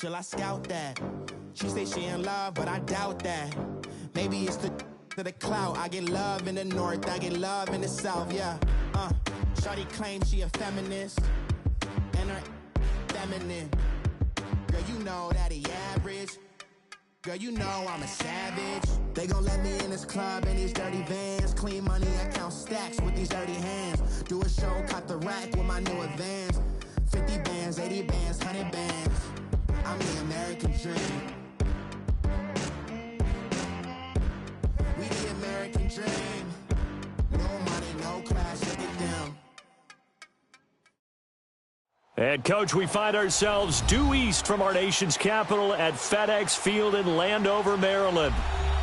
till I scout that. She say she in love, but I doubt that. Maybe it's to the clout. I get love in the north, I get love in the south, yeah. Shawty claims she a feminist, and her feminine. Girl, you know that he average. Girl, you know I'm a savage. They gon' let me in this club in these dirty vans. Clean money, I count stacks with these dirty hands. Do a show, cut the rack with my new advance. 50 bands, 80 bands, 100 bands. I'm the American dream. We the American dream. No money, no class, look at them. And, Coach, we find ourselves due east from our nation's capital at FedEx Field in Landover, Maryland.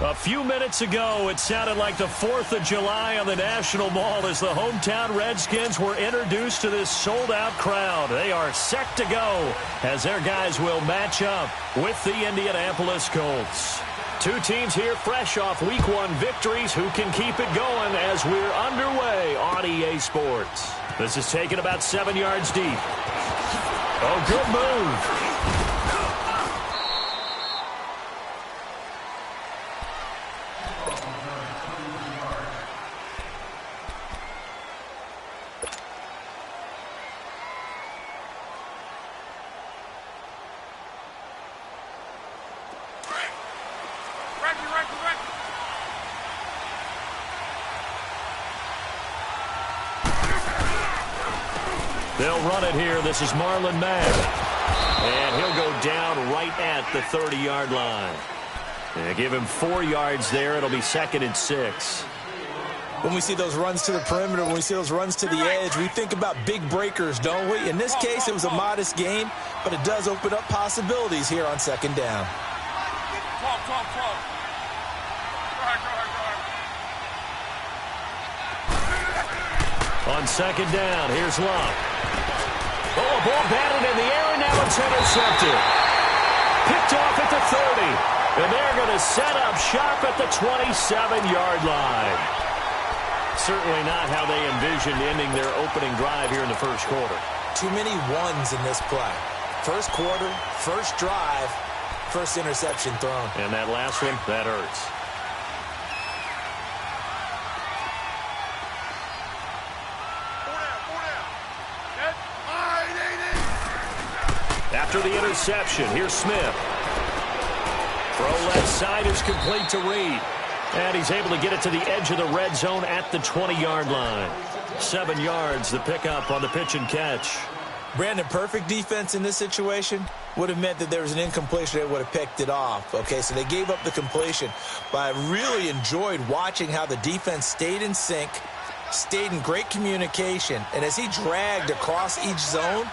A few minutes ago, it sounded like the 4th of July on the National Mall as the hometown Redskins were introduced to this sold-out crowd. They are set to go as their guys will match up with the Indianapolis Colts. Two teams here fresh off Week 1 victories. Who can keep it going as we're underway on EA Sports? This is taken about 7 yards deep. Oh, good move. They'll run it here. This is Marlon Mack. And he'll go down right at the 30-yard line. And give him 4 yards there. It'll be 2nd and 6. When we see those runs to the perimeter, when we see those runs to the edge, we think about big breakers, don't we? In this case, it was a modest gain, but it does open up possibilities here on 2nd down. On 2nd down, here's Love. Oh, a ball batted in the air, and now it's intercepted. Picked off at the 30. And they're going to set up shop at the 27-yard line. Certainly not how they envisioned ending their opening drive here in the first quarter. Too many ones in this play. First quarter, first drive, first interception thrown. And that last one, that hurts. After the interception, here's Smith. Throw left side is complete to Reed. And he's able to get it to the edge of the red zone at the 20-yard line. 7 yards, the pickup on the pitch and catch. Brandon, perfect defense in this situation would have meant that there was an incompletion that would have picked it off. Okay, so they gave up the completion. But I really enjoyed watching how the defense stayed in sync, stayed in great communication. And as he dragged across each zone,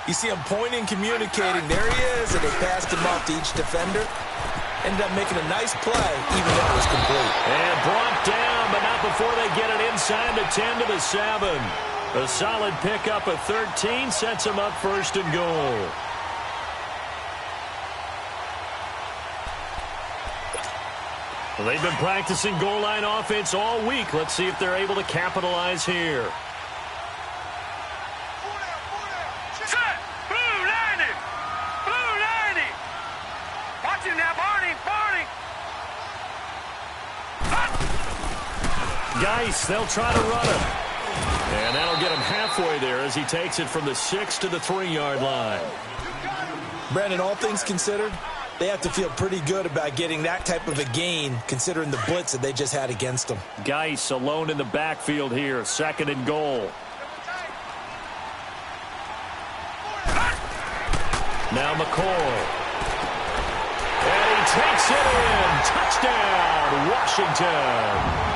you see him pointing, communicating. There he is, and they passed him off to each defender. Ended up making a nice play, even though it was complete. And brought down, but not before they get it inside the 10 to the 7. A solid pickup of 13 sets him up 1st and goal. Well, they've been practicing goal line offense all week. Let's see if they're able to capitalize here. Geis, they'll try to run him. And that'll get him halfway there as he takes it from the 6 to the 3-yard line. Brandon, all things considered, they have to feel pretty good about getting that type of a gain, considering the blitz that they just had against them. Geis alone in the backfield here, 2nd and goal. Now McCoy. And he takes it in. Touchdown, Washington.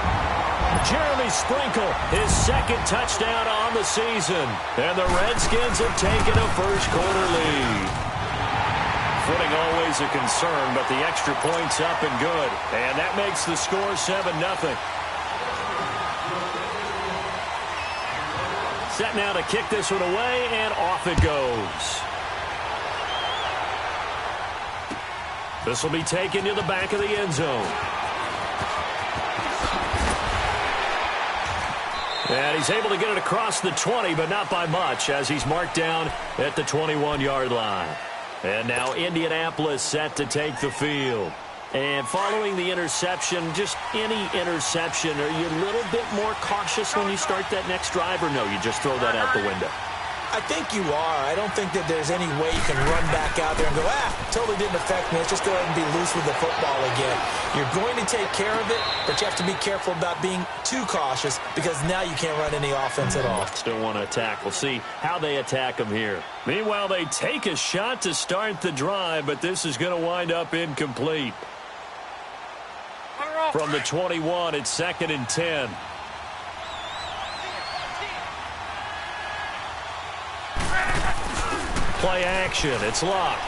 Jeremy Sprinkle, his 2nd touchdown on the season. And the Redskins have taken a first-quarter lead. Footing always a concern, but the extra point's up and good. And that makes the score 7-0. Set now to kick this one away, and off it goes. This will be taken to the back of the end zone. And he's able to get it across the 20, but not by much, as he's marked down at the 21-yard line. And now Indianapolis set to take the field. And following the interception, just any interception, are you a little bit more cautious when you start that next drive, or no, you just throw that out the window? I think you are. I don't think that there's any way you can run back out there and go, totally didn't affect me. Let's just go ahead and be loose with the football again. You're going to take care of it, but you have to be careful about being too cautious because now you can't run any offense at all. Still want to attack. We'll see how they attack them here. Meanwhile, they take a shot to start the drive, but this is going to wind up incomplete. From the 21, it's 2nd and 10. Play action. It's locked.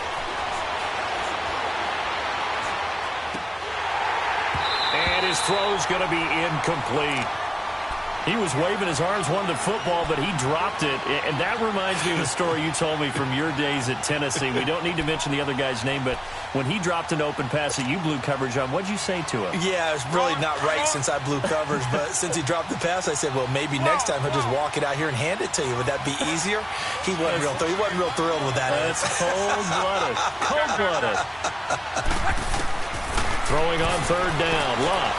And his throw's going to be incomplete. He was waving his arms, wanted the football, but he dropped it. And that reminds me of a story you told me from your days at Tennessee. We don't need to mention the other guy's name, but when he dropped an open pass that you blew coverage on, what'd you say to him? Yeah, it was really not right since I blew coverage, but since he dropped the pass, I said, well, maybe next time he'll just walk it out here and hand it to you. Would that be easier? He wasn't real thrilled with that. That's cold-blooded. Cold-blooded. Throwing on 3rd down. Luck.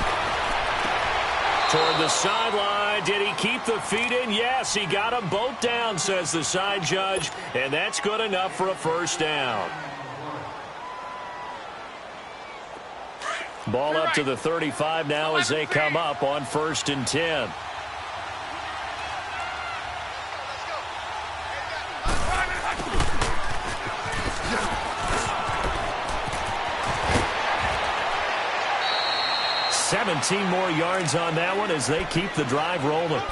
Toward the sideline. Did he keep the feet in? Yes, he got them both down, says the side judge, and that's good enough for a 1st down. Ball up to the 35 now as they come up on 1st and 10. $17 more yards on that one as they keep the drive rolling.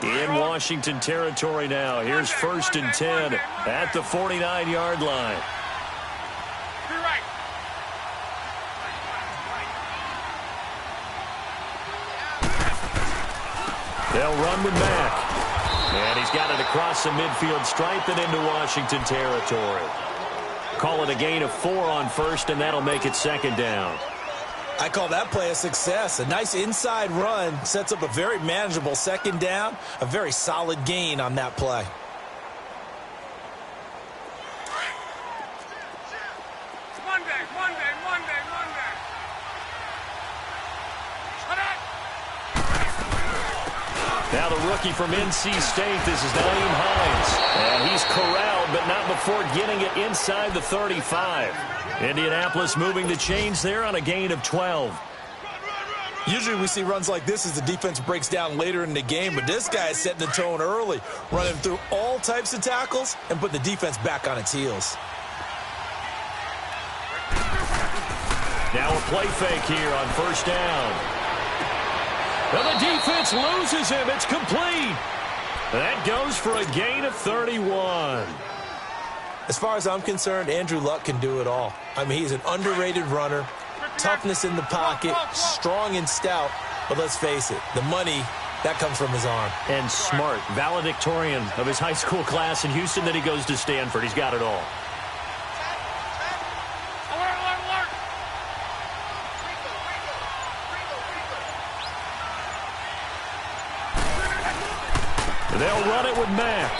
In Washington territory now. Here's 1st and 10 at the 49-yard line. They'll run with Mack. And he's got it across the midfield stripe and into Washington territory. Call it a gain of 4 on 1st, and that'll make it 2nd down. I call that play a success. A nice inside run sets up a very manageable 2nd down. A very solid gain on that play. Now the rookie from NC State, this is Naeem Hines. And he's corralled, but not before getting it inside the 35. Indianapolis moving the chains there on a gain of 12. Usually we see runs like this as the defense breaks down later in the game, but this guy is setting the tone early, running through all types of tackles and put the defense back on its heels. Now a play fake here on 1st down. Well, the defense loses him. It's complete. That goes for a gain of 31. As far as I'm concerned, Andrew Luck can do it all. I mean, he's an underrated runner, toughness in the pocket, strong and stout. But let's face it, the money, that comes from his arm. And smart, valedictorian of his high school class in Houston, then he goes to Stanford. He's got it all. They'll run it with Mack.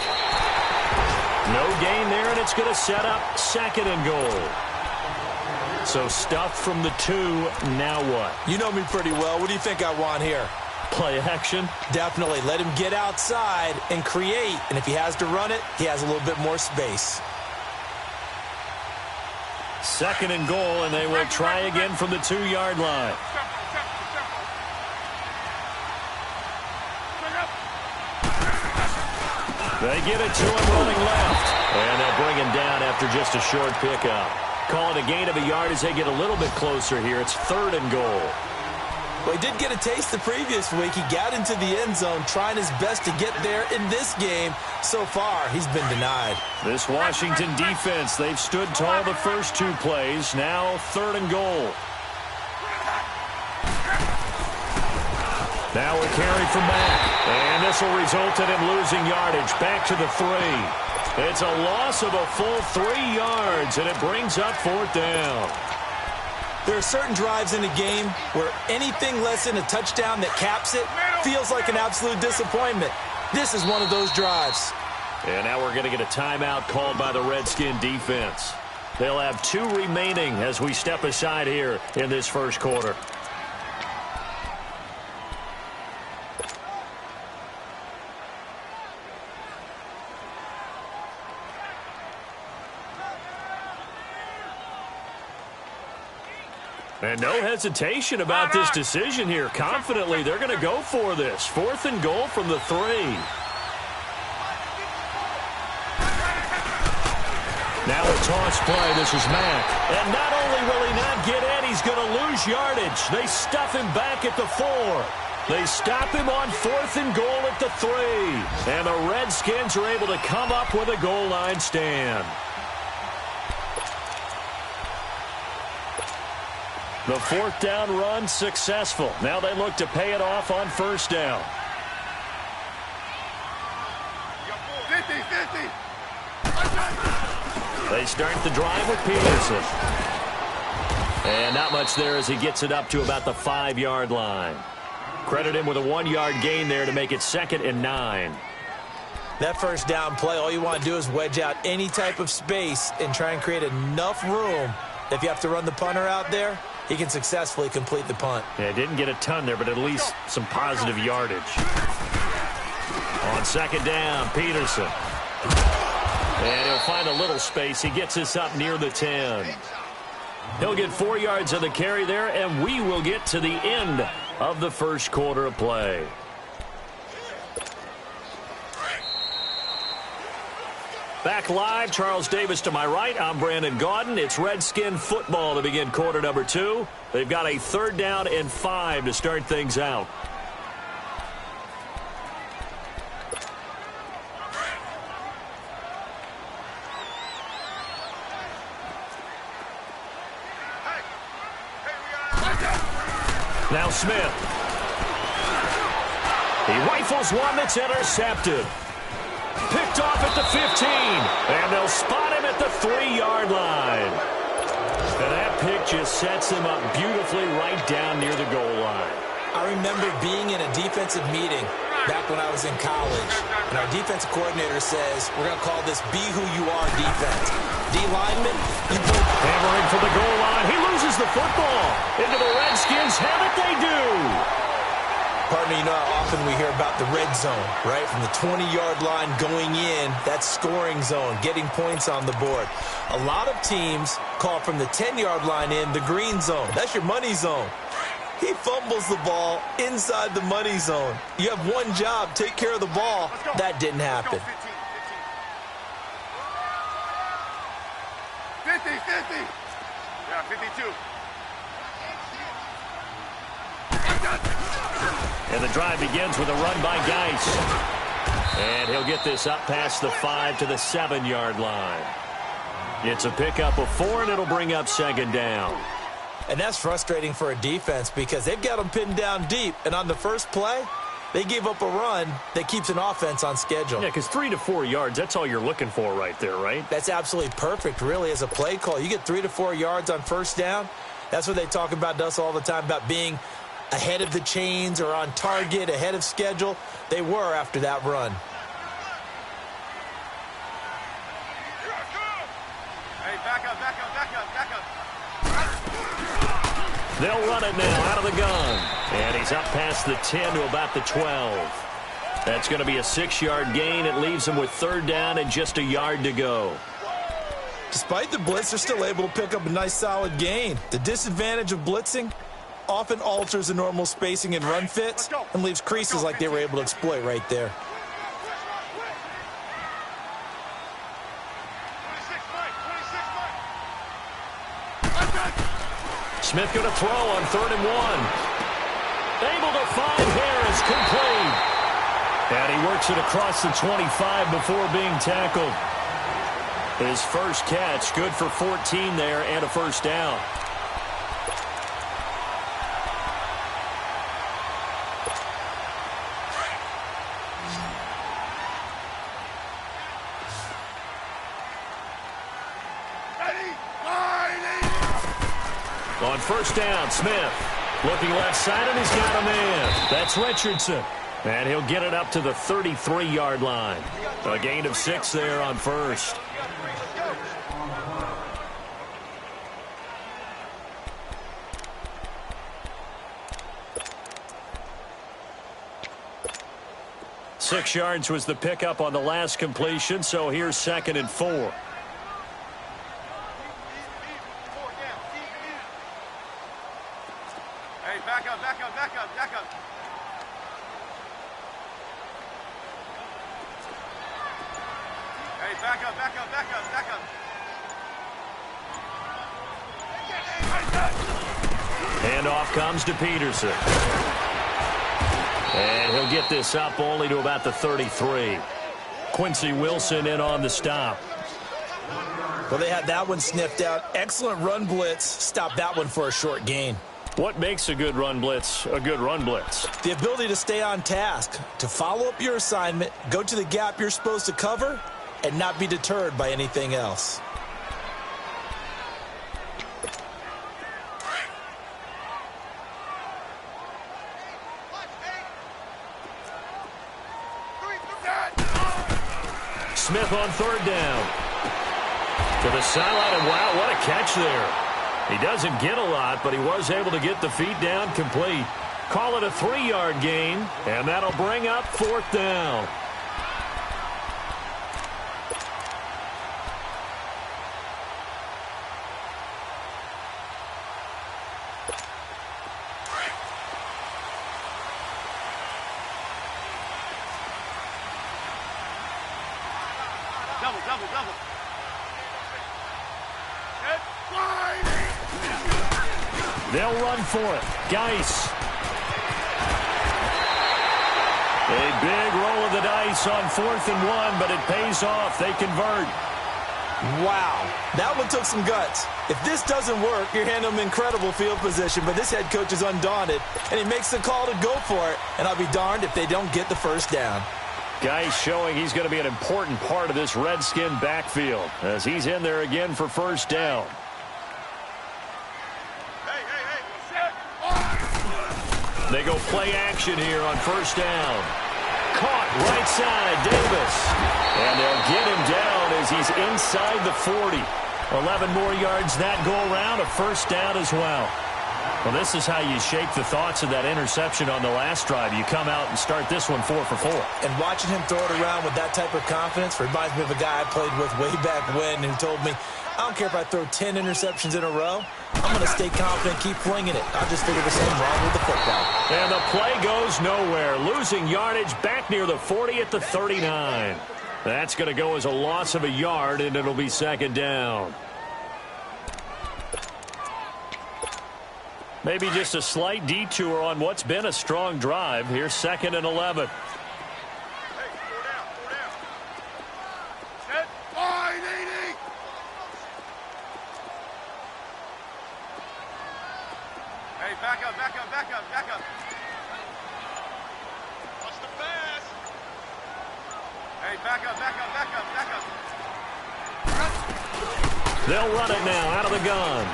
No gain there, and it's going to set up 2nd and goal. So stuffed from the 2, now what? You know me pretty well. What do you think I want here? Play action? Definitely. Let him get outside and create. And if he has to run it, he has a little bit more space. 2nd and goal, and they will try again from the 2-yard line. They get it to him running left. And they'll bring him down after just a short pickup. Call it a gain of a yard as they get a little bit closer here. It's 3rd and goal. Well, he did get a taste the previous week. He got into the end zone trying his best to get there in this game. So far, he's been denied. This Washington defense, they've stood tall the first 2 plays. Now 3rd and goal. Now a carry from Mack. And this will result in him losing yardage. Back to the 3. It's a loss of a full 3 yards, and it brings up 4th down. There are certain drives in a game where anything less than a touchdown that caps it feels like an absolute disappointment. This is one of those drives. And now we're going to get a timeout called by the Redskin defense. They'll have 2 remaining as we step aside here in this first quarter. And no hesitation about this decision here. Confidently, they're going to go for this. 4th and goal from the 3. Now a toss play. This is Mack. And not only will he not get in, he's going to lose yardage. They stuff him back at the 4. They stop him on 4th and goal at the 3. And the Redskins are able to come up with a goal line stand. The 4th down run successful. Now they look to pay it off on 1st down. 50-50. They start the drive with Peterson. And not much there as he gets it up to about the 5-yard line. Credit him with a 1-yard gain there to make it 2nd and 9. That 1st down play, all you want to do is wedge out any type of space and try and create enough room. If you have to run the punter out there, he can successfully complete the punt. Yeah, didn't get a ton there, but at least some positive yardage. On 2nd down, Peterson. And he'll find a little space. He gets this up near the 10. He'll get 4 yards on the carry there, and we will get to the end of the first quarter of play. Back live, Charles Davis to my right. I'm Brandon Gaudin. It's Redskin football to begin quarter number 2. They've got a 3rd down and 5 to start things out. Now Smith. He rifles one that's intercepted. Picked off at the 15. And they'll spot him at the 3-yard line. And that pick just sets him up beautifully right down near the goal line. I remember being in a defensive meeting back when I was in college. And our defensive coordinator says, we're going to call this Be Who You Are defense. D lineman, you go. Hammering for the goal line. He loses the football. Into the Redskins. Have it they do. Partner, you know how often we hear about the red zone, right? From the 20-yard line going in, that's scoring zone, getting points on the board. A lot of teams call from the 10-yard line in the green zone. That's your money zone. He fumbles the ball inside the money zone. You have one job, take care of the ball. That didn't happen. 50-50. Yeah, 52. And the drive begins with a run by Geis. And he'll get this up past the 5 to the 7-yard line. It's a pickup of 4, and it'll bring up 2nd down. And that's frustrating for a defense because they've got them pinned down deep. And on the first play, they gave up a run that keeps an offense on schedule. Yeah, because 3 to 4 yards, that's all you're looking for right there, right? That's absolutely perfect, really, as a play call. You get 3 to 4 yards on 1st down. That's what they talk about to us all the time, about being ahead of the chains or on target, ahead of schedule. They were after that run. Hey, back up. They'll run it now out of the gun. And he's up past the 10 to about the 12. That's going to be a 6-yard gain. It leaves him with 3rd down and just a yard to go. Despite the blitz, they're still able to pick up a nice solid gain. The disadvantage of blitzing often alters the normal spacing and run fits and leaves creases like they were able to exploit right there. Smith going to throw on 3rd and 1. Able to find Harris, complete. And he works it across the 25 before being tackled. His first catch, good for 14 there and a 1st down. On 1st down, Smith looking left side, and he's got a man. That's Richardson. And he'll get it up to the 33-yard line. A gain of 6 there on first. Six yards was the pickup on the last completion, so here's 2nd and 4. Hey, back up, back up, back up, back up. Hey, back up, back up, back up, back up. Handoff comes to Peterson. And he'll get this up only to about the 33. Quincy Wilson in on the stop. Well, they had that one sniffed out. Excellent run blitz. Stopped that one for a short gain. What makes a good run blitz a good run blitz? The ability to stay on task, to follow up your assignment, go to the gap you're supposed to cover, and not be deterred by anything else. Smith on 3rd down. To the sideline, and wow, what a catch there. He doesn't get a lot, but he was able to get the feet down complete. Call it a 3-yard gain, and that'll bring up 4th down. Double, double, double. They'll run for it. Geis. A big roll of the dice on 4th and 1, but it pays off. They convert. Wow, that one took some guts. If this doesn't work, you're handing them incredible field position, but this head coach is undaunted, and he makes the call to go for it, and I'll be darned if they don't get the first down. Geis showing he's going to be an important part of this Redskin backfield as he's in there again for first down. They go play action here on first down. Caught right side, Davis. And they'll get him down as he's inside the 40. 11 more yards that go around, a first down as well. Well, this is how you shape the thoughts of that interception on the last drive. You come out and start this one 4 for 4. And watching him throw it around with that type of confidence reminds me of a guy I played with way back when who told me, I don't care if I throw 10 interceptions in a row. I'm going to stay confident, keep flinging it. I just figure the same wrong with the football. And the play goes nowhere. Losing yardage back near the 40 at the 39. That's going to go as a loss of a yard, and it'll be 2nd down. Maybe just a slight detour on what's been a strong drive. Here's 2nd and 11. Hey, back up, back up, back up, back up. Watch the pass. Hey, back up, back up, back up, back up. They'll run it now out of the gun.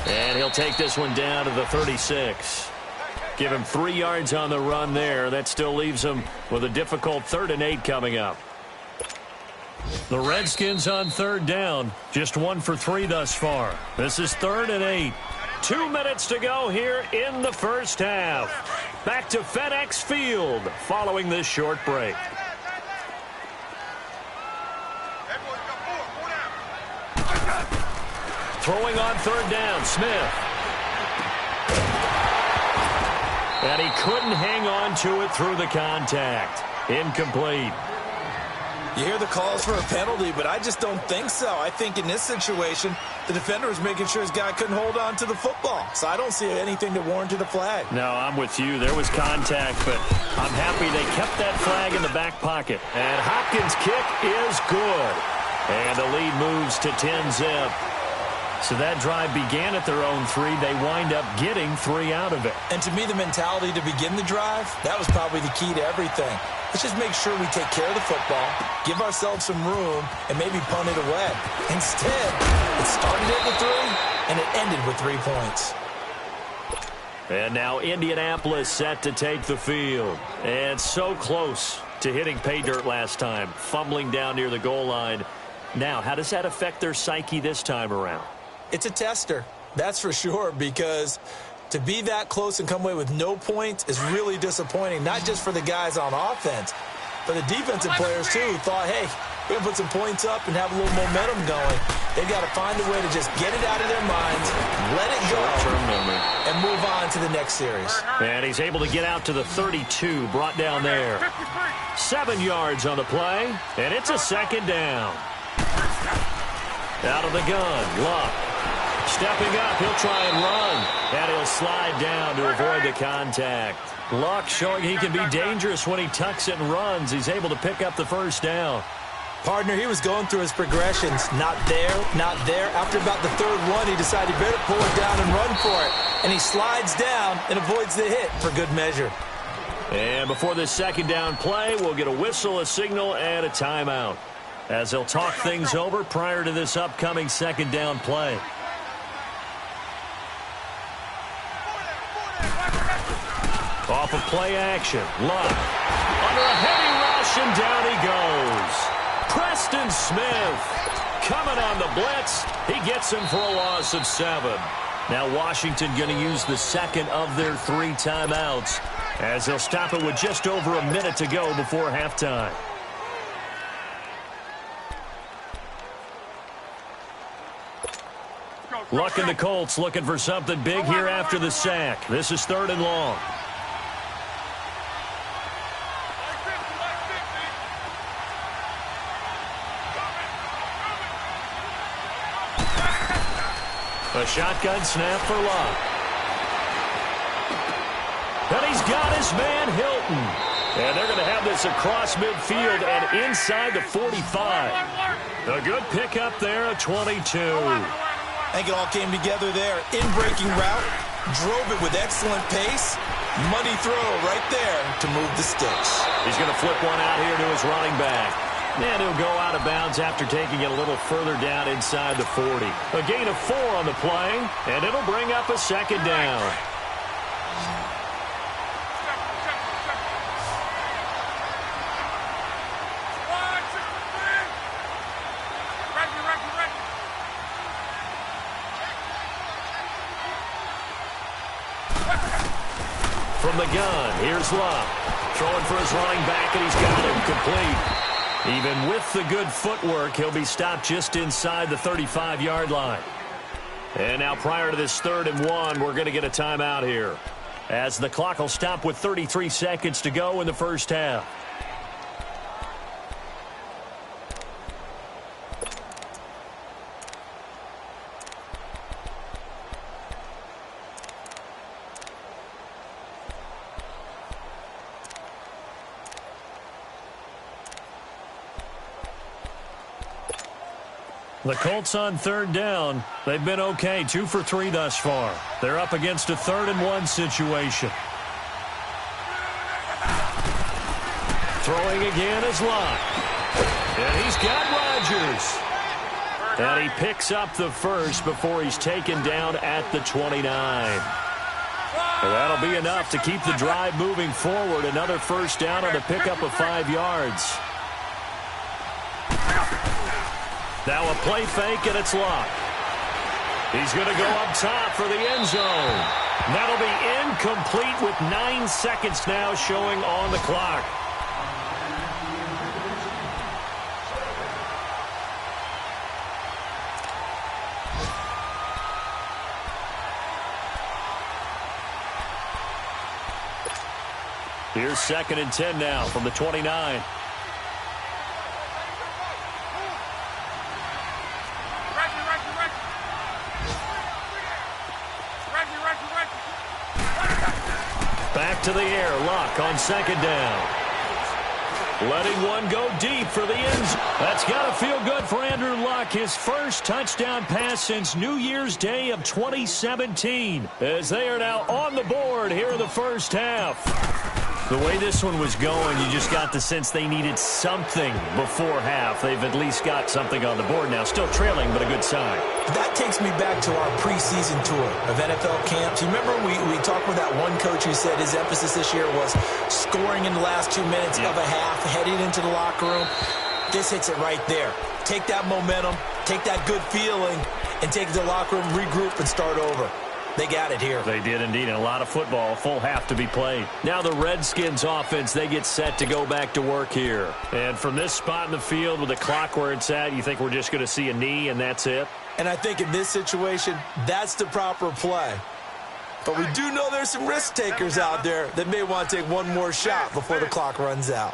And he'll take this one down to the 36. Give him 3 yards on the run there. That still leaves him with a difficult 3rd and 8 coming up. The Redskins on 3rd down. Just 1 for 3 thus far. This is 3rd and 8. 2 minutes to go here in the first half. Back to FedEx Field following this short break. Throwing on 3rd down, Smith. And he couldn't hang on to it through the contact. Incomplete. You hear the calls for a penalty, but I just don't think so. I think in this situation, the defender was making sure his guy couldn't hold on to the football. So I don't see anything that warranted a flag. No, I'm with you. There was contact, but I'm happy they kept that flag in the back pocket. And Hopkins' kick is good. And the lead moves to 10-zip. So that drive began at their own 3. They wind up getting 3 out of it. And to me, the mentality to begin the drive, that was probably the key to everything. Let's just make sure we take care of the football, give ourselves some room, and maybe punt it away. Instead, it started at the 3, and it ended with 3 points. And now Indianapolis set to take the field. And so close to hitting pay dirt last time, fumbling down near the goal line. Now, how does that affect their psyche this time around? It's a tester, that's for sure, because to be that close and come away with no points is really disappointing, not just for the guys on offense, but the defensive players, too, who thought, hey, we're going to put some points up and have a little momentum going. They've got to find a way to just get it out of their minds, let it go, and move on to the next series. And he's able to get out to the 32, brought down there. 7 yards on the play, and it's a second down. Out of the gun, Luck. Stepping up, he'll try and run. And he'll slide down to avoid the contact. Luck showing he can be dangerous when he tucks it and runs. He's able to pick up the first down. Partner, he was going through his progressions. Not there, not there. After about the third one, he decided he better pull it down and run for it. And he slides down and avoids the hit for good measure. And before this second down play, we'll get a whistle, a signal, and a timeout, as they'll talk things over prior to this upcoming second down play. Off of play action, Luck. Under a heavy rush, and down he goes. Preston Smith coming on the blitz. He gets him for a loss of 7. Now Washington going to use the second of their 3 timeouts, as they'll stop it with just over a minute to go before halftime. Luck and the Colts looking for something big here after the sack. This is 3rd and long. A shotgun snap for Luck. And he's got his man Hilton. And they're going to have this across midfield and inside the 45. A good pickup there at 22. I think it all came together there. In-breaking route, drove it with excellent pace. Money throw right there to move the sticks. He's going to flip one out here to his running back. And he'll go out of bounds after taking it a little further down inside the 40. A gain of 4 on the play, and it'll bring up a second down. From the gun, here's Luck. Throwing for his running back, and he's got him complete. Even with the good footwork, he'll be stopped just inside the 35-yard line. And now prior to this 3rd and 1, we're going to get a timeout here, as the clock will stop with 33 seconds to go in the first half. The Colts on 3rd down. They've been okay, 2 for 3 thus far. They're up against a 3rd and 1 situation. Throwing again is Luck. And he's got Rodgers. And he picks up the first before he's taken down at the 29. And that'll be enough to keep the drive moving forward. Another first down on the pickup of 5 yards. Now a play fake, and it's Luck. He's going to go up top for the end zone. That'll be incomplete with 9 seconds now showing on the clock. Here's 2nd and 10 now from the 29. Back to the air, Luck on 2nd down. Letting one go deep for the end zone. That's got to feel good for Andrew Luck. His first touchdown pass since New Year's Day of 2017. As they are now on the board here in the first half. The way this one was going, you just got the sense they needed something before half. They've at least got something on the board now. Still trailing, but a good sign. That takes me back to our preseason tour of NFL camps. You remember we talked with that one coach who said his emphasis this year was scoring in the last 2 minutes of a half, heading into the locker room. This hits it right there. Take that momentum, take that good feeling, and take it to the locker room, regroup, and start over. They got it here. They did indeed, and a lot of football, a full half to be played. Now the Redskins offense, they get set to go back to work here. And from this spot in the field with the clock where it's at, you think we're just going to see a knee and that's it? And I think in this situation, that's the proper play. But we do know there's some risk takers out there that may want to take one more shot before the clock runs out.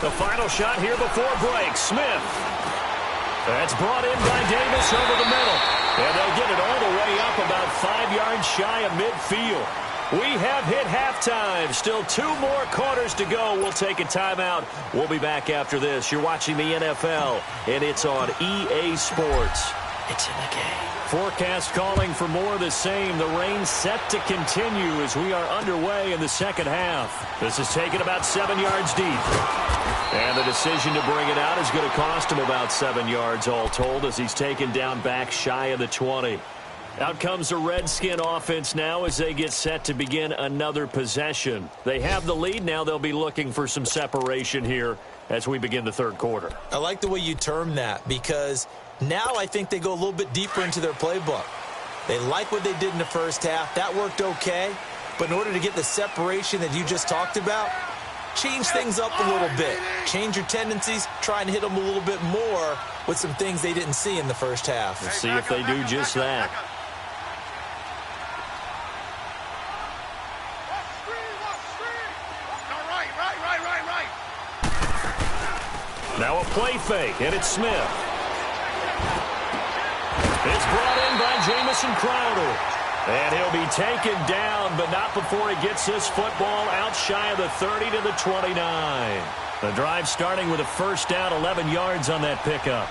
The final shot here before break. Smith. That's brought in by Davis over the middle. And they'll get it all the way up about 5 yards shy of midfield. We have hit halftime. Still 2 more quarters to go. We'll take a timeout. We'll be back after this. You're watching the NFL, and it's on EA Sports. It's in the game. Forecast calling for more of the same. The rain set to continue as we are underway in the second half. This is taken about 7 yards deep. And the decision to bring it out is going to cost him about 7 yards all told as he's taken down back shy of the 20. Out comes the Redskin offense now as they get set to begin another possession. They have the lead. Now they'll be looking for some separation here as we begin the third quarter. I like the way you term that because now I think they go a little bit deeper into their playbook. They like what they did in the first half. That worked okay. But in order to get the separation that you just talked about, change things up a little bit. Change your tendencies. Try and hit them a little bit more with some things they didn't see in the first half. We'll see if they do just that. Now a play fake, and it's Smith. It's brought in by Jamison Crowder. And he'll be taken down, but not before he gets this football out shy of the 30 to the 29. The drive starting with a first down, 11 yards on that pickup.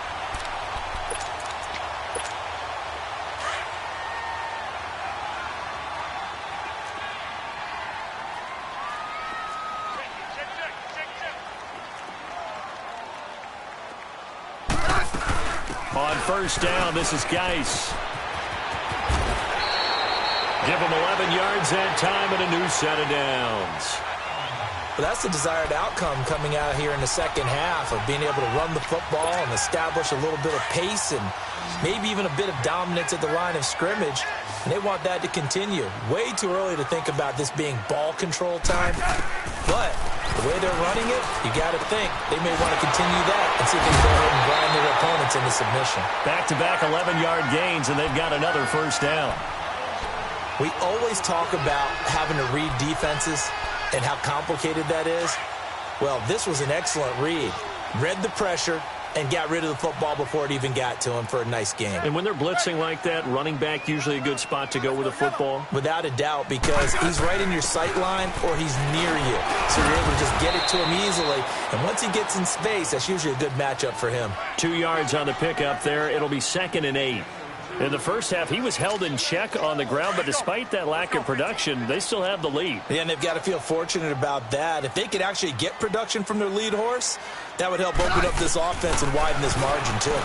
On first down, this is Geis. Give him 11 yards that time and a new set of downs. But that's the desired outcome coming out here in the second half of being able to run the football and establish a little bit of pace and maybe even a bit of dominance at the line of scrimmage. And they want that to continue. Way too early to think about this being ball control time. But the way they're running it, you got to think they may want to continue that and see if they can go ahead and grind their opponents into submission. Back-to-back 11-yard gains, and they've got another first down. We always talk about having to read defenses and how complicated that is. Well, this was an excellent read. Read the pressure and got rid of the football before it even got to him for a nice game. And when they're blitzing like that, running back usually a good spot to go with a football? Without a doubt, because he's right in your sight line or he's near you. So you're able to just get it to him easily. And once he gets in space, that's usually a good matchup for him. 2 yards on the pickup there. It'll be 2nd and 8. In the first half, he was held in check on the ground, but despite that lack of production, they still have the lead. Yeah, and they've got to feel fortunate about that. If they could actually get production from their lead horse, that would help open up this offense and widen this margin, too.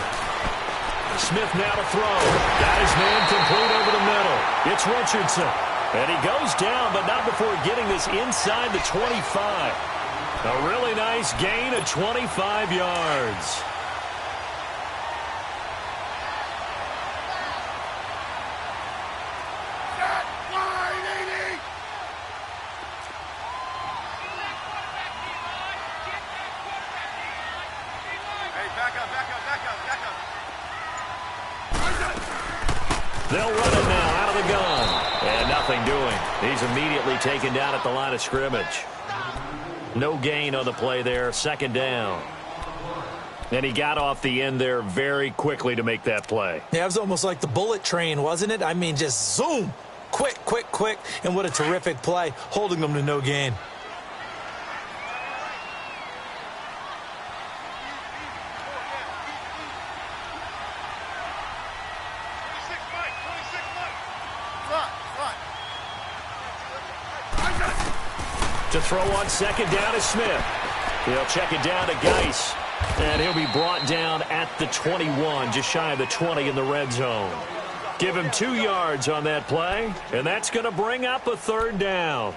Smith now to throw. Got his man complete over the middle. It's Richardson. And he goes down, but not before getting this inside the 25. A really nice gain of 25 yards. They'll run it now out of the gun. And nothing doing. He's immediately taken down at the line of scrimmage. No gain on the play there. 2nd down. And he got off the end there very quickly to make that play. Yeah, it was almost like the bullet train, wasn't it? I mean, just zoom. Quick, quick, quick. And what a terrific play, holding them to no gain. To throw on second down is Smith. He'll check it down to Geis. And he'll be brought down at the 21, just shy of the 20 in the red zone. Give him 2 yards on that play, and that's going to bring up a third down.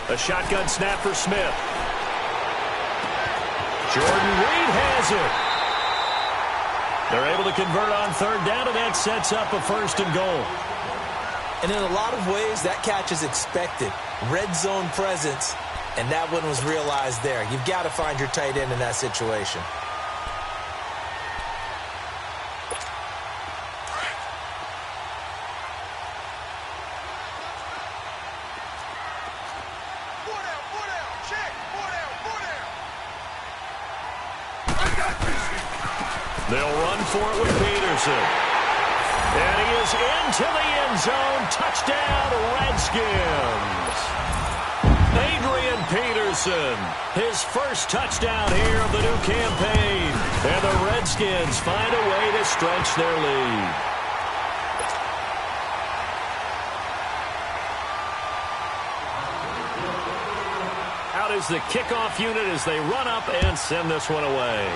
A shotgun snap for Smith. Jordan Reed has it. They're able to convert on third down, and that sets up a first and goal. And in a lot of ways, that catch is expected. Red zone presence, and that one was realized there. You've got to find your tight end in that situation. They'll run for it with Peterson. And he is into the end zone. Touchdown, Redskins. Adrian Peterson, his first touchdown here of the new campaign. And the Redskins find a way to stretch their lead. Out is the kickoff unit as they run up and send this one away.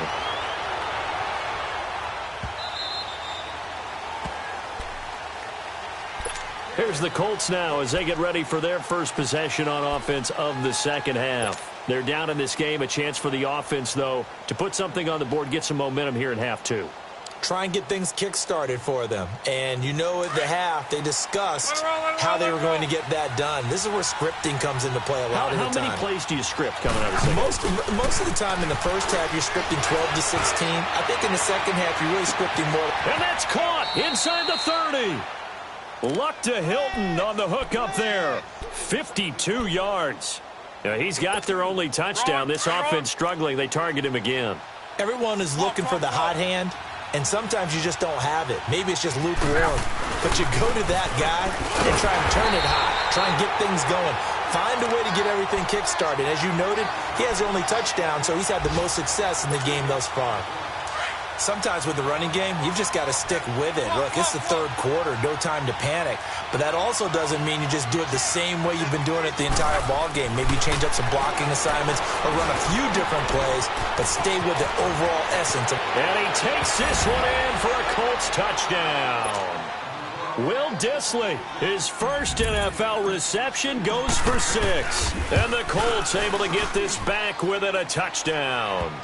Here's the Colts now as they get ready for their first possession on offense of the second half. They're down in this game. A chance for the offense, though, to put something on the board, get some momentum here in half two. Try and get things kick-started for them. And you know at the half, they discussed how they were going to get that done. This is where scripting comes into play a lot of the time. How many plays do you script coming out of the second half? Most of the time in the first half, you're scripting 12 to 16. I think in the second half, you're really scripting more. And that's caught inside the 30. Luck to Hilton on the hook up there. 52 yards. Now, he's got their only touchdown. This offense struggling. They target him again. Everyone is looking for the hot hand, and sometimes you just don't have it. Maybe it's just lukewarm. But you go to that guy and try and turn it hot. Try and get things going. Find a way to get everything kick-started. As you noted, he has the only touchdown, so he's had the most success in the game thus far. Sometimes with the running game, you've just got to stick with it. Look, it's the third quarter, no time to panic. But that also doesn't mean you just do it the same way you've been doing it the entire ball game. Maybe change up some blocking assignments or run a few different plays, but stay with the overall essence. And he takes this one in for a Colts touchdown. Will Dissly, his first NFL reception, goes for 6. And the Colts able to get this back within a touchdown.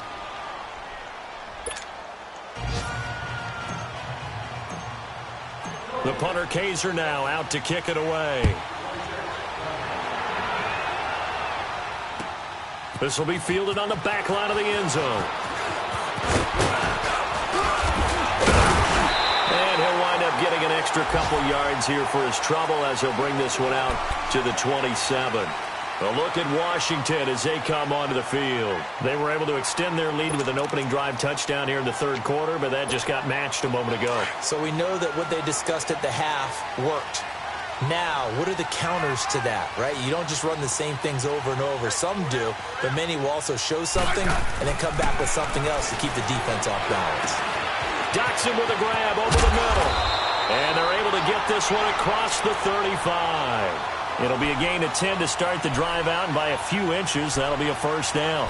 The punter Kaiser now out to kick it away. This will be fielded on the back line of the end zone. And he'll wind up getting an extra couple yards here for his trouble as he'll bring this one out to the 27. A look at Washington as they come onto the field. They were able to extend their lead with an opening drive touchdown here in the third quarter, but that just got matched a moment ago. So we know that what they discussed at the half worked. Now, what are the counters to that, right? You don't just run the same things over and over. Some do, but many will also show something and then come back with something else to keep the defense off balance. Doxson with a grab over the middle. And they're able to get this one across the 35. It'll be a gain of 10 to start the drive out, and by a few inches, that'll be a first down.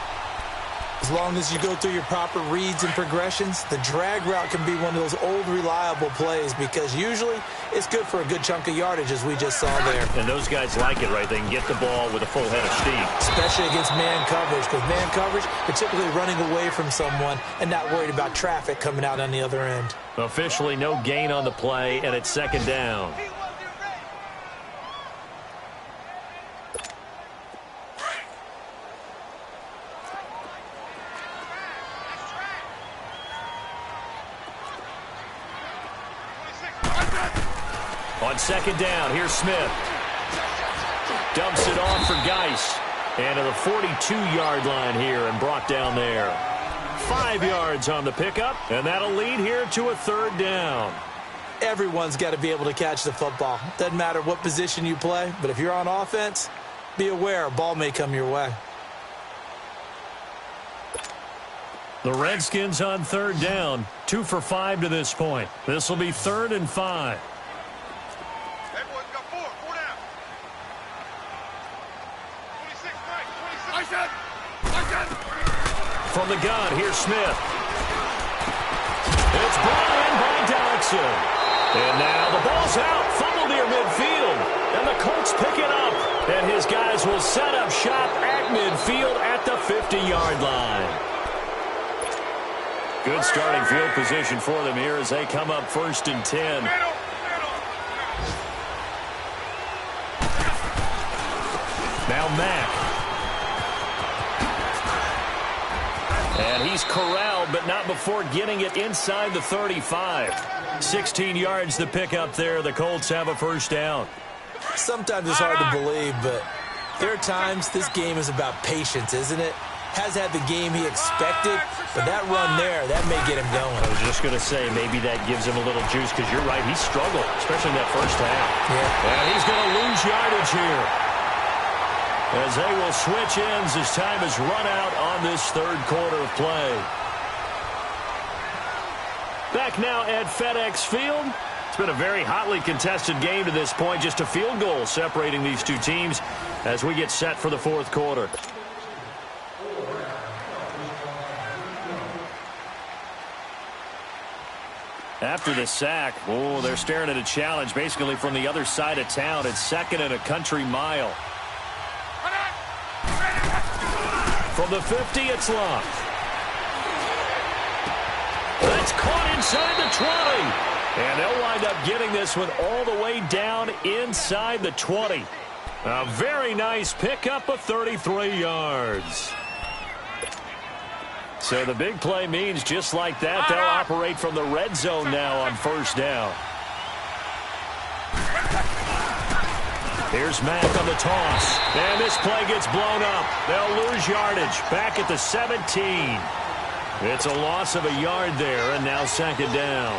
As long as you go through your proper reads and progressions, the drag route can be one of those old reliable plays because usually it's good for a good chunk of yardage, as we just saw there. And those guys like it, right? They can get the ball with a full head of steam. Especially against man coverage, because man coverage, you're typically running away from someone and not worried about traffic coming out on the other end. Officially no gain on the play, and it's second down. On second down, here's Smith. Dumps it off for Geis. And to the 42-yard line here and brought down there. 5 yards on the pickup, and that'll lead here to a third down. everyone's got to be able to catch the football. Doesn't matter what position you play, but if you're on offense, be aware a ball may come your way. The Redskins on third down, 2 for 5 to this point. This will be 3rd and 5. Hey, boys, we got 4 down. 26, Mike, 26. I said. From the gun, here's Smith. It's brought in by Dodson. And now the ball's out, fumble near midfield. And the Colts pick it up. And his guys will set up shop at midfield at the 50-yard line. Good starting field position for them here as they come up 1st and 10. Now Mack. And he's corralled, but not before getting it inside the 35. 16 yards to pick up there. The Colts have a 1st down. Sometimes it's hard to believe, but there are times this game is about patience, isn't it? Has had the game he expected, but that run there, that may get him going. I was just going to say, maybe that gives him a little juice, because you're right, he struggled, especially in that first half. Yeah. And he's going to lose yardage here, as they will switch ends as time is run out on this 3rd quarter of play. Back now at FedEx Field. It's been a very hotly contested game to this point, just a field goal separating these two teams as we get set for the 4th quarter. After the sack, they're staring at a challenge basically from the other side of town. It's 2nd and a country mile. From the 50, it's Love. That's caught inside the 20. And they'll wind up getting this one all the way down inside the 20. A very nice pickup of 33 yards. So the big play means just like that, they'll operate from the red zone now on 1st down. Here's Mack on the toss. And this play gets blown up. They'll lose yardage back at the 17. It's a loss of a yard there, and now 2nd down.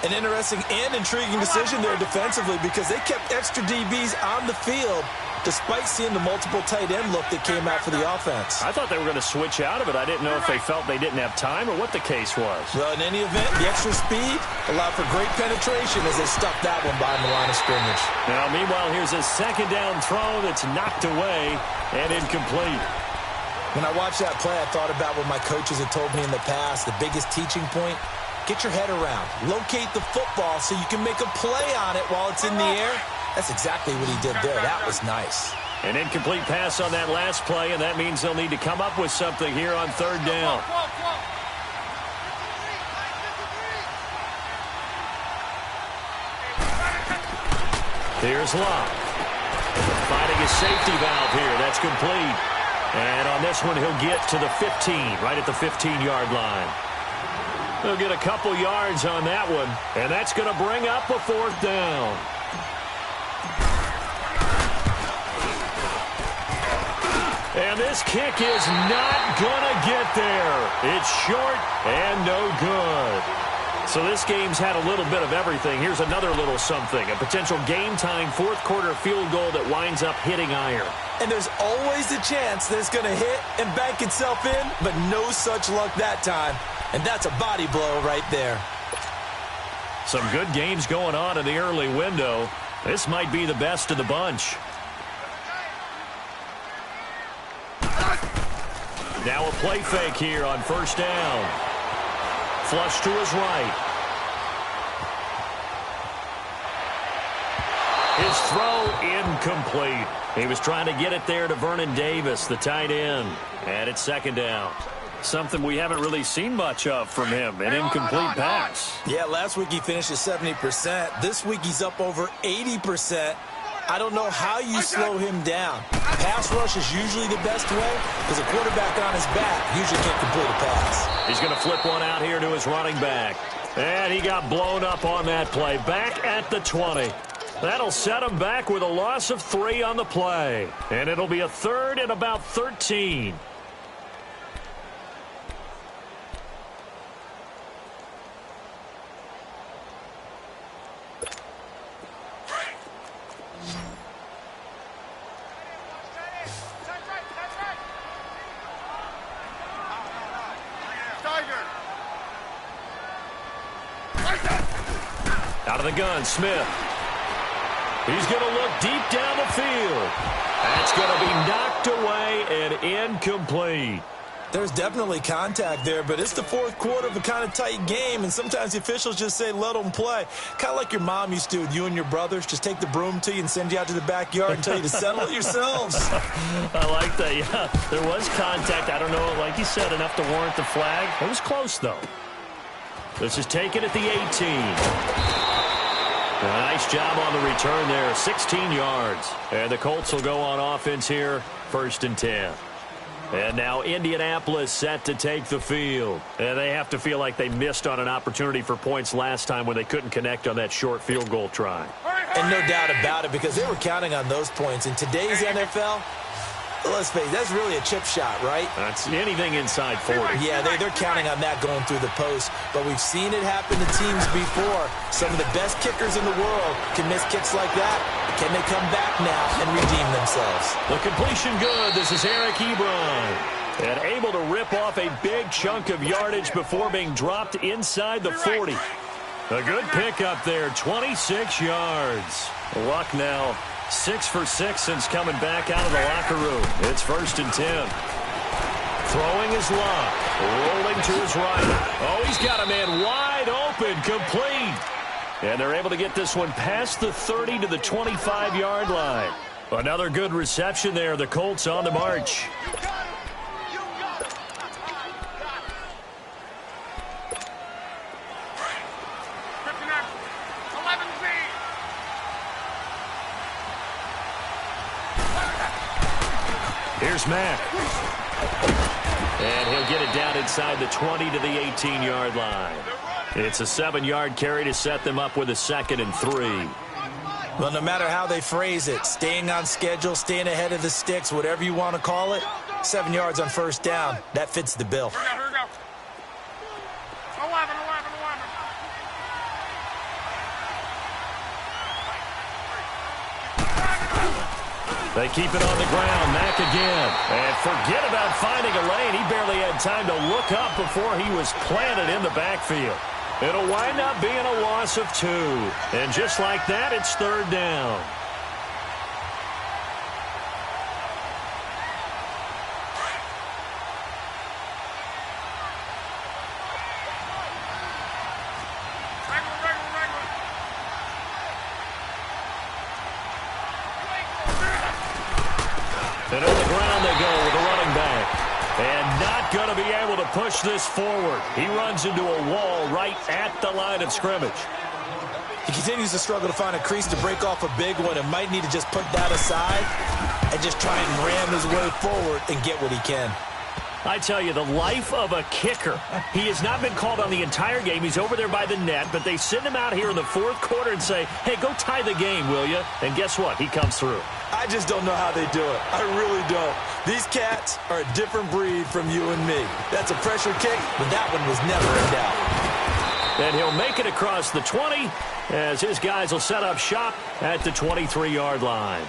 An interesting and intriguing decision there defensively, because they kept extra DBs on the field despite seeing the multiple tight end look that came out for the offense. I thought they were going to switch out of it. I didn't know if they felt they didn't have time or what the case was. Well, in any event, the extra speed allowed for great penetration as they stuffed that one behind the line of scrimmage. Now, meanwhile, here's a 2nd down throw that's knocked away and incomplete. When I watched that play, I thought about what my coaches had told me in the past. The biggest teaching point, get your head around. Locate the football so you can make a play on it while it's in the air. That's exactly what he did there. That was nice. An incomplete pass on that last play, and that means they'll need to come up with something here on 3rd down. Here's Love. Finding his safety valve here. That's complete. And on this one, he'll get to the 15, right at the 15-yard line. They'll get a couple yards on that one, and that's going to bring up a 4th down. And this kick is not going to get there. It's short and no good. So this game's had a little bit of everything. Here's another little something. A potential game-time 4th quarter field goal that winds up hitting iron. And there's always a chance that it's going to hit and bank itself in, but no such luck that time. And that's a body blow right there. Some good games going on in the early window. This might be the best of the bunch. Now a play fake here on 1st down. Flush to his right. His throw incomplete. He was trying to get it there to Vernon Davis, the tight end. And it's 2nd down. Something we haven't really seen much of from him, an incomplete pass. Yeah, last week he finished at 70%. This week he's up over 80%. I don't know how you slow him down. Pass rush is usually the best way because a quarterback on his back usually can't complete a pass. He's going to flip one out here to his running back. And he got blown up on that play. Back at the 20. That'll set him back with a loss of 3 on the play. And it'll be a 3rd and about 13. Out of the gun, Smith. He's going to look deep down the field. That's going to be knocked away and incomplete. There's definitely contact there, but it's the fourth quarter of a kind of tight game, and sometimes the officials just say, let them play. Kind of like your mom used to with you and your brothers. Just take the broom to you and send you out to the backyard and tell you to settle it yourselves. I like that, yeah. There was contact. I don't know, like you said, enough to warrant the flag. It was close, though. This is taken at the 18. Nice job on the return there, 16 yards. And the Colts will go on offense here, 1st and 10. And now Indianapolis set to take the field. And they have to feel like they missed on an opportunity for points last time when they couldn't connect on that short field goal try. And no doubt about it, because they were counting on those points. In today's NFL, let's face it, that's really a chip shot, right? That's anything inside 40. Yeah, they're counting on that going through the post. But we've seen it happen to teams before. Some of the best kickers in the world can miss kicks like that. Can they come back now and redeem themselves? The completion good. This is Eric Ebron. And able to rip off a big chunk of yardage before being dropped inside the 40. A good pickup there, 26 yards. Luck now 6 for 6 since coming back out of the locker room. It's 1st and 10. Throwing his Luck. Rolling to his right. Oh, he's got a man wide open, complete. And they're able to get this one past the 30 to the 25-yard line. Another good reception there. The Colts on the march. Here's Mack. And he'll get it down inside the 20 to the 18-yard line. It's a 7-yard carry to set them up with a 2nd and 3. Well, no matter how they phrase it, staying on schedule, staying ahead of the sticks, whatever you want to call it, 7 yards on 1st down, that fits the bill. Here we go. 11. They keep it on the ground. Mack again. And forget about finding a lane. He barely had time to look up before he was planted in the backfield. It'll wind up being a loss of 2. And just like that, it's 3rd down. And on the ground they go with a running back. And not going to be able to push this forward. He runs into a wall right at the line of scrimmage. He continues to struggle to find a crease to break off a big one and might need to just put that aside and just try and ram his way forward and get what he can. I tell you, the life of a kicker. He has not been called on the entire game. He's over there by the net, but they send him out here in the 4th quarter and say, hey, go tie the game, will you? And guess what? He comes through. I just don't know how they do it. I really don't. These cats are a different breed from you and me. That's a pressure kick, but that one was never in doubt. And he'll make it across the 20 as his guys will set up shop at the 23-yard line.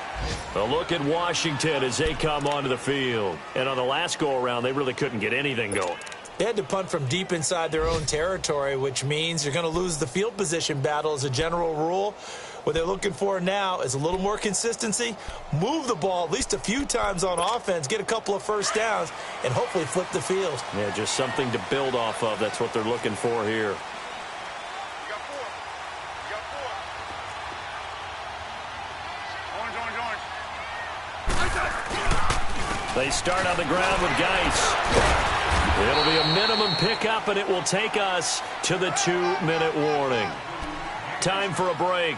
A look at Washington as they come onto the field. And on the last go-around, they really couldn't get anything going. They had to punt from deep inside their own territory, which means you're going to lose the field position battle as a general rule. What they're looking for now is a little more consistency, move the ball at least a few times on offense, get a couple of 1st downs, and hopefully flip the field. Yeah, just something to build off of. That's what they're looking for here. They start on the ground with Geis. It'll be a minimum pickup, and it will take us to the 2-minute warning. Time for a break.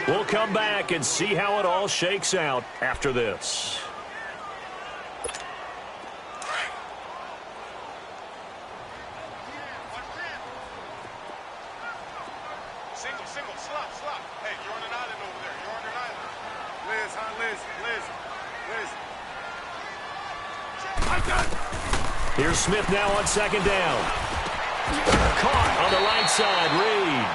We'll come back and see how it all shakes out after this. Single, slop. Hey, you're on an island over there. You're on an island. Liz. Here's Smith now on 2nd down. Caught on the right side, Reed.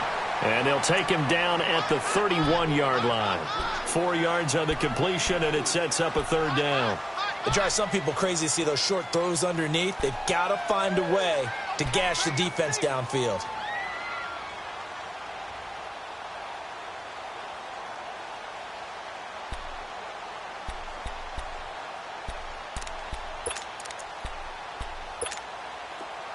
And they'll take him down at the 31-yard line. 4 yards on the completion, and it sets up a 3rd down. It drives some people crazy to see those short throws underneath. They've got to find a way to gash the defense downfield.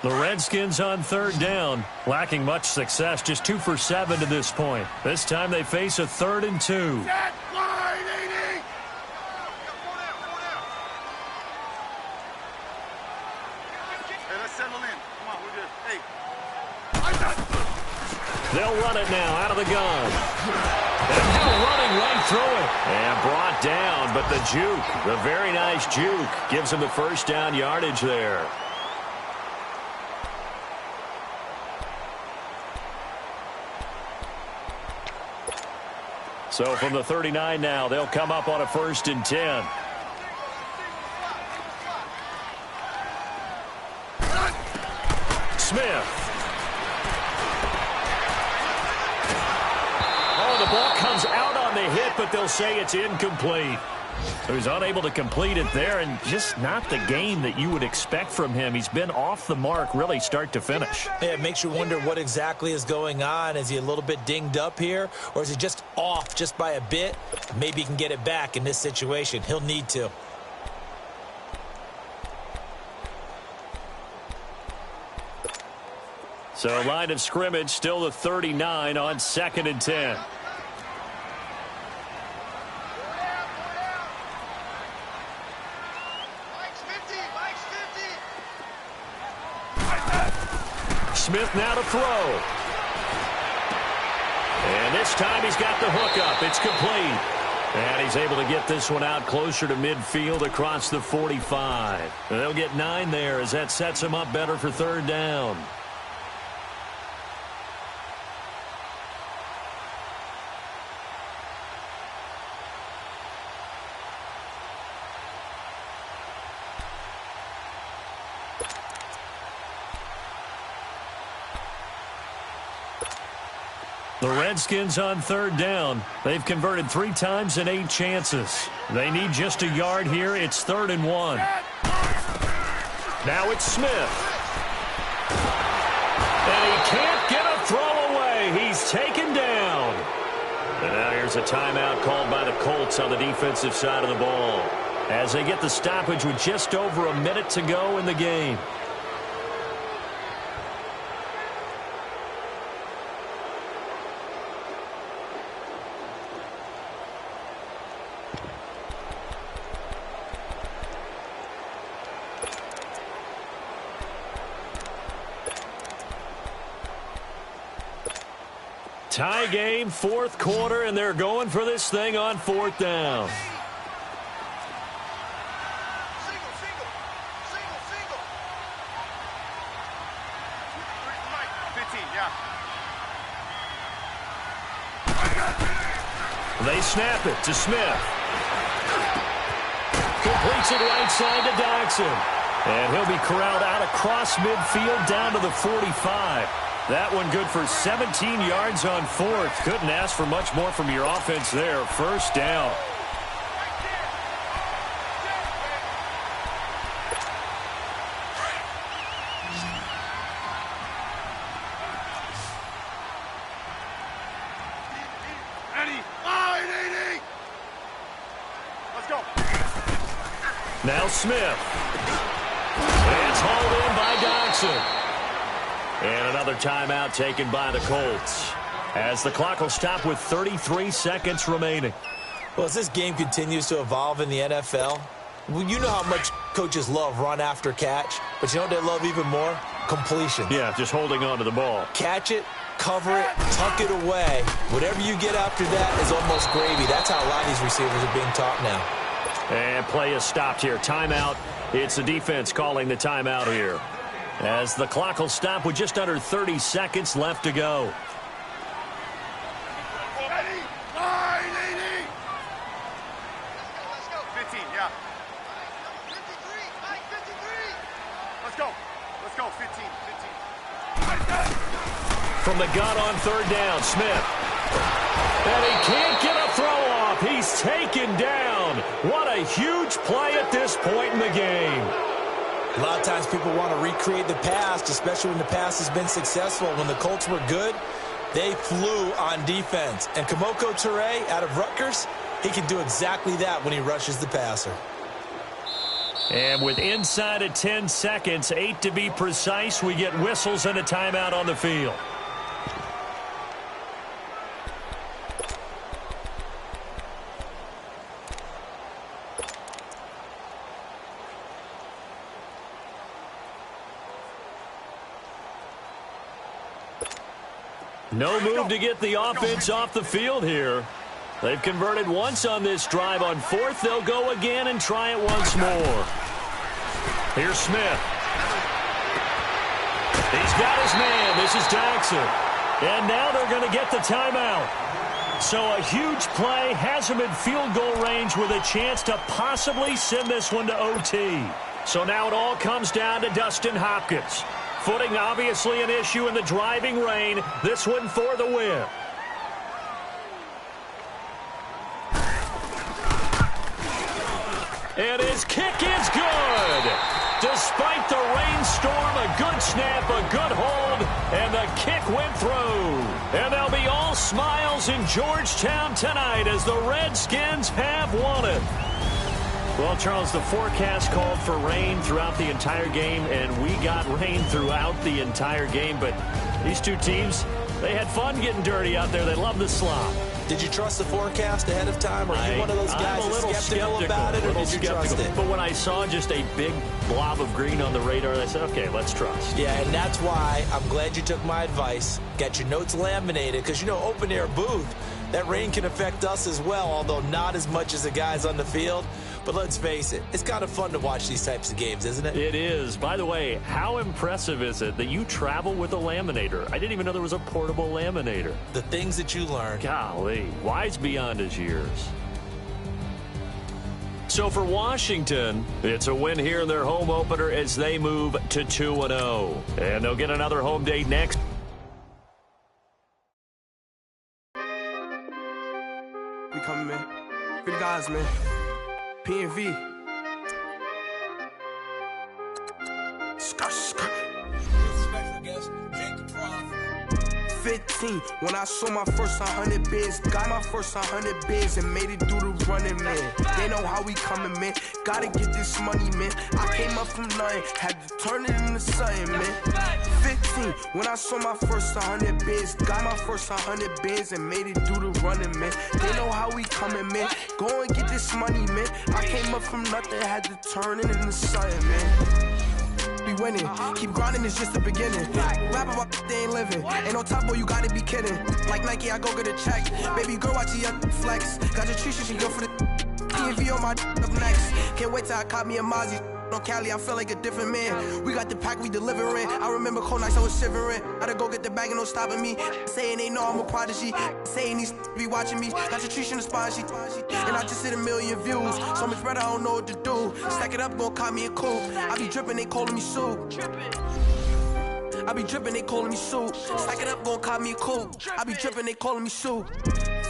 The Redskins on third down, lacking much success, just 2 for 7 to this point. This time they face a 3rd and 2. Set, line, 80. Hey, let's settle in. Come on, we're good. Hey. They'll run it now out of the gun. And now running right through it. And brought down, but the juke, the very nice juke, gives him the first down yardage there. So from the 39 now, they'll come up on a 1st and 10. Smith. Oh, the ball comes out on the hit, but they'll say it's incomplete. So he's unable to complete it there, and just not the game that you would expect from him. He's been off the mark really start to finish. Yeah, it makes you wonder what exactly is going on. Is he a little bit dinged up here, or is he just off just by a bit? Maybe he can get it back in this situation. He'll need to. So line of scrimmage still the 39 on 2nd and 10. Smith now to throw. And this time he's got the hook up. It's complete. And he's able to get this one out closer to midfield across the 45. And they'll get 9 there as that sets him up better for 3rd down. The Redskins on 3rd down. They've converted 3 times in 8 chances. They need just a yard here. It's 3rd and 1. Now it's Smith. And he can't get a throw away. He's taken down. And now here's a timeout called by the Colts on the defensive side of the ball, as they get the stoppage with just over a minute to go in the game. Tie game, 4th quarter, and they're going for this thing on 4th down. Single. Mike, 15, yeah. They snap it to Smith. Completes it right side to Dodson. And he'll be corralled out across midfield down to the 45. That one good for 17 yards on 4th. Couldn't ask for much more from your offense there. 1st down. Let's go. Now Smith. It's hauled in by Dodson. And another timeout taken by the Colts, as the clock will stop with 33 seconds remaining. Well, as this game continues to evolve in the NFL, well, you know how much coaches love run after catch, but you know what they love even more? Completion. Yeah, just holding on to the ball. Catch it, cover it, tuck it away. Whatever you get after that is almost gravy. That's how a lot of these receivers are being taught now. And play is stopped here. Timeout. It's the defense calling the timeout here, as the clock will stop with just under 30 seconds left to go. Ready? Line, 80. Let's go. 15, yeah. 53, Mike, 53. Let's go. 15. From the gun on 3rd down, Smith. And he can't get a throw off. off. He's taken down. What a huge play at this point in the game. A lot of times people want to recreate the past, especially when the past has been successful. When the Colts were good, they flew on defense. And Kamoko Toure out of Rutgers, he can do exactly that when he rushes the passer. And with inside of 10 seconds, 8 to be precise, we get whistles and a timeout on the field. No move to get the offense off the field here. They've converted once on this drive. On fourth, they'll go again and try it once more. Here's Smith. He's got his man. This is Jackson. And now they're going to get the timeout. So a huge play has him in field goal range with a chance to possibly send this one to OT. So now it all comes down to Dustin Hopkins. Footing obviously an issue in the driving rain. This one for the win. And his kick is good. Despite the rainstorm, a good snap, a good hold, and the kick went through. And they'll be all smiles in Georgetown tonight as the Redskins have won it. Well, Charles, the forecast called for rain throughout the entire game, and we got rain throughout the entire game. But these two teams, they had fun getting dirty out there. They love the slop. Did you trust the forecast ahead of time? Or are you one of those guys I'm a little skeptical about it, or did you trust it? But when I saw just a big blob of green on the radar, I said, okay, let's trust. Yeah, and that's why I'm glad you took my advice. Get your notes laminated, because, you know, open-air booth, that rain can affect us as well, although not as much as the guys on the field. But let's face it, it's kind of fun to watch these types of games, isn't it? It is. By the way, how impressive is it that you travel with a laminator? I didn't even know there was a portable laminator. The things that you learn. Golly, wise beyond his years. So for Washington, it's a win here in their home opener as they move to 2-0. And they'll get another home date next. We coming, man. For the guys, man. P&V. Skirt, skirt. 15, when I saw my first 100 bids, got my first 100 bids and made it through the running, man. They know how we coming, man. Gotta get this money, man. I came up from nothing, had to turn it into something, man. 15, when I saw my first 100 bids, got my first 100 bids and made it through the running, man. They know how we coming, man. Go and get this money, man. I came up from nothing, had to turn it into something, man. Be winning, keep grinding, it's just the beginning. Rap about they ain't living. Ain't no top boy, you gotta be kidding. Like Nike, I go get a check. Baby girl, watch your flex. Got your trees, she go for the P&V on my up next. Can't wait till I caught me a Mozzie. On Cali, I feel like a different man. We got the pack, we delivering. I remember cold nights, I was shivering. Gotta go get the bag and no stopping me. Saying they know I'm a prodigy. Saying these be watching me. Got your trees in the spine, she. And I just hit 1 million views. So much better, I don't know what to do. Stack it up, gon' call me a coupe. I be dripping, they calling me soup. I be dripping, they calling me soup. Stack it up, gon' call me a coupe. I be dripping, they calling me soup.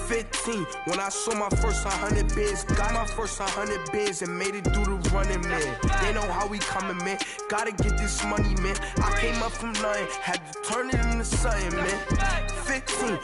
15, when I saw my first 100 bids, got my first 100 bids and made it through the running, man. They know how we coming, man. Gotta get this money, man. I came up from nothing, had to turn it into something, man. 15.